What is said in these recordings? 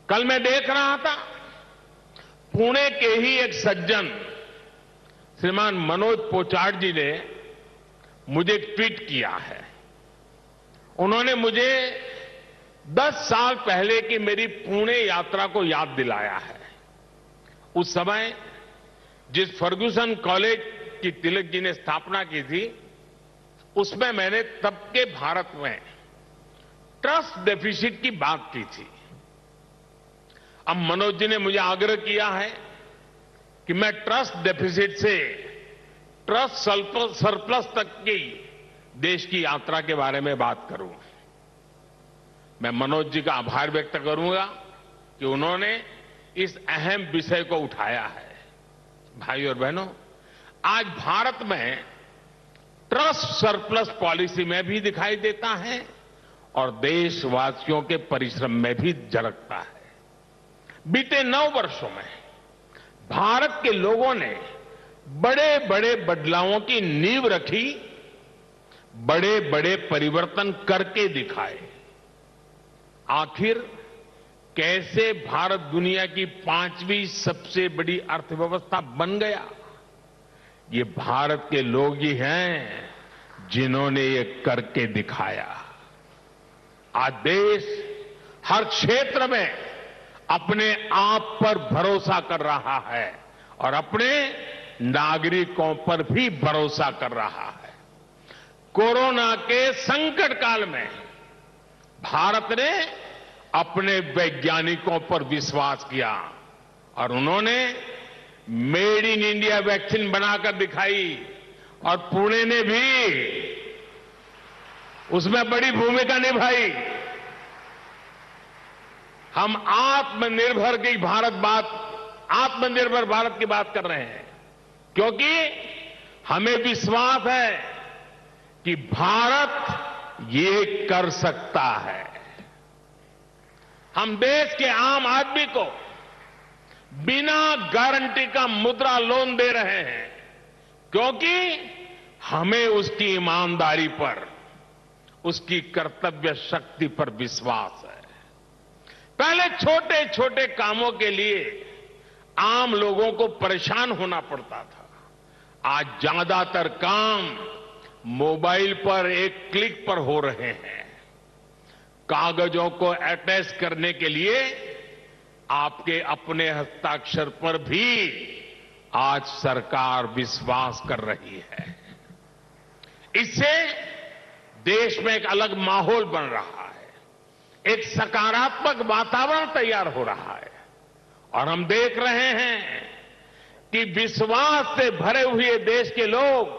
कल मैं देख रहा था, पुणे के ही एक सज्जन श्रीमान मनोज पोचाट जी ने मुझे एक ट्वीट किया है। उन्होंने मुझे 10 साल पहले की मेरी पुणे यात्रा को याद दिलाया है। उस समय जिस फर्ग्यूसन कॉलेज की तिलक जी ने स्थापना की थी, उसमें मैंने तब के भारत में ट्रस्ट डेफिसिट की बात की थी। अब मनोज जी ने मुझे आग्रह किया है कि मैं ट्रस्ट डेफिसिट से ट्रस्ट सरप्लस तक की देश की यात्रा के बारे में बात करूं। मैं मनोज जी का आभार व्यक्त करूंगा कि उन्होंने इस अहम विषय को उठाया है। भाई और बहनों, आज भारत में ट्रस्ट सरप्लस पॉलिसी में भी दिखाई देता है और देशवासियों के परिश्रम में भी झलकता है। बीते 9 वर्षों में भारत के लोगों ने बड़े बड़े बदलावों की नींव रखी, बड़े बड़े परिवर्तन करके दिखाए। आखिर कैसे भारत दुनिया की 5वीं सबसे बड़ी अर्थव्यवस्था बन गया? ये भारत के लोग ही हैं जिन्होंने ये करके दिखाया। आज देश हर क्षेत्र में अपने आप पर भरोसा कर रहा है और अपने नागरिकों पर भी भरोसा कर रहा है। कोरोना के संकट काल में भारत ने अपने वैज्ञानिकों पर विश्वास किया और उन्होंने मेड इन इंडिया वैक्सीन बनाकर दिखाई और पुणे ने भी उसमें बड़ी भूमिका निभाई। हम आत्मनिर्भर भारत की बात कर रहे हैं क्योंकि हमें विश्वास है कि भारत ये कर सकता है। हम देश के आम आदमी को बिना गारंटी का मुद्रा लोन दे रहे हैं क्योंकि हमें उसकी ईमानदारी पर, उसकी कर्तव्य शक्ति पर विश्वास है। पहले छोटे छोटे कामों के लिए आम लोगों को परेशान होना पड़ता था। आज ज्यादातर काम मोबाइल पर एक क्लिक पर हो रहे हैं। कागजों को अटैच करने के लिए आपके अपने हस्ताक्षर पर भी आज सरकार विश्वास कर रही है। इससे देश में एक अलग माहौल बन रहा है, एक सकारात्मक वातावरण तैयार हो रहा है और हम देख रहे हैं कि विश्वास से भरे हुए देश के लोग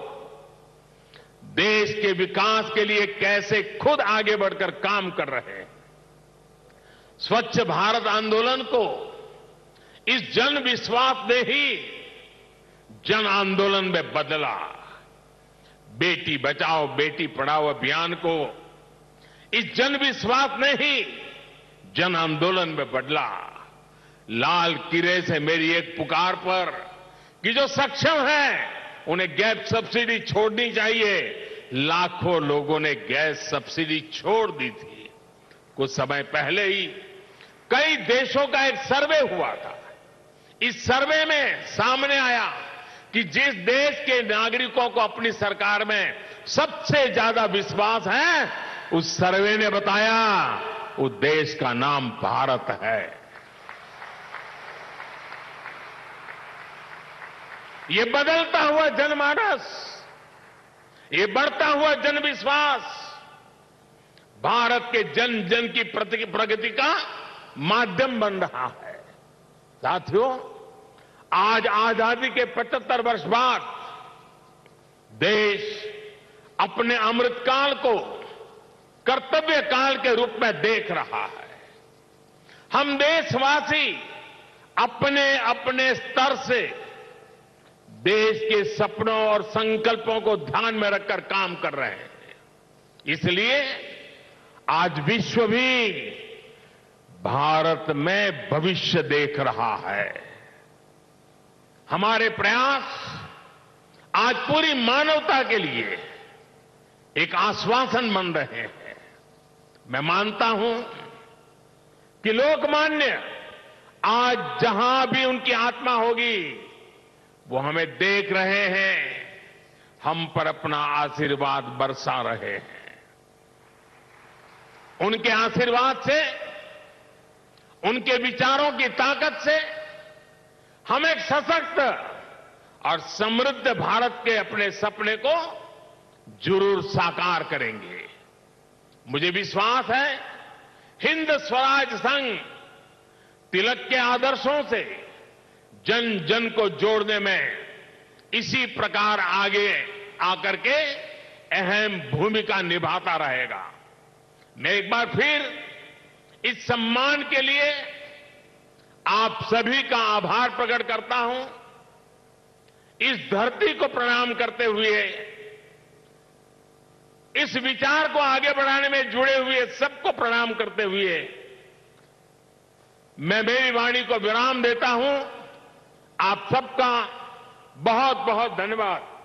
देश के विकास के लिए कैसे खुद आगे बढ़कर काम कर रहे हैं। स्वच्छ भारत आंदोलन को इस जन विश्वास ने ही जन आंदोलन में बदला। बेटी बचाओ बेटी पढ़ाओ अभियान को इस जन विश्वास ने ही जन आंदोलन में बदला। लाल किले से मेरी एक पुकार पर कि जो सक्षम है उन्हें गैस सब्सिडी छोड़नी चाहिए, लाखों लोगों ने गैस सब्सिडी छोड़ दी थी। कुछ समय पहले ही कई देशों का एक सर्वे हुआ था। इस सर्वे में सामने आया कि जिस देश के नागरिकों को अपनी सरकार में सबसे ज्यादा विश्वास है, उस सर्वे ने बताया उस देश का नाम भारत है। ये बदलता हुआ जनमानस, ये बढ़ता हुआ जनविश्वास भारत के जन जन की प्रगति का माध्यम बन रहा है। साथियों, आज आजादी के 75 वर्ष बाद देश अपने अमृतकाल को कर्तव्य काल के रूप में देख रहा है। हम देशवासी अपने अपने स्तर से देश के सपनों और संकल्पों को ध्यान में रखकर काम कर रहे हैं। इसलिए आज विश्व भी भारत में भविष्य देख रहा है। हमारे प्रयास आज पूरी मानवता के लिए एक आश्वासन बन रहे हैं। मैं मानता हूं कि लोकमान्य आज जहां भी उनकी आत्मा होगी वो हमें देख रहे हैं, हम पर अपना आशीर्वाद बरसा रहे हैं। उनके आशीर्वाद से, उनके विचारों की ताकत से हम एक सशक्त और समृद्ध भारत के अपने सपने को जरूर साकार करेंगे। मुझे विश्वास है हिंद स्वराज संघ तिलक के आदर्शों से जन जन को जोड़ने में इसी प्रकार आगे आकर के अहम भूमिका निभाता रहेगा। मैं एक बार फिर इस सम्मान के लिए आप सभी का आभार प्रकट करता हूं। इस धरती को प्रणाम करते हुए, इस विचार को आगे बढ़ाने में जुड़े हुए सबको प्रणाम करते हुए मैं मेरी वाणी को विराम देता हूं। आप सबका बहुत बहुत धन्यवाद।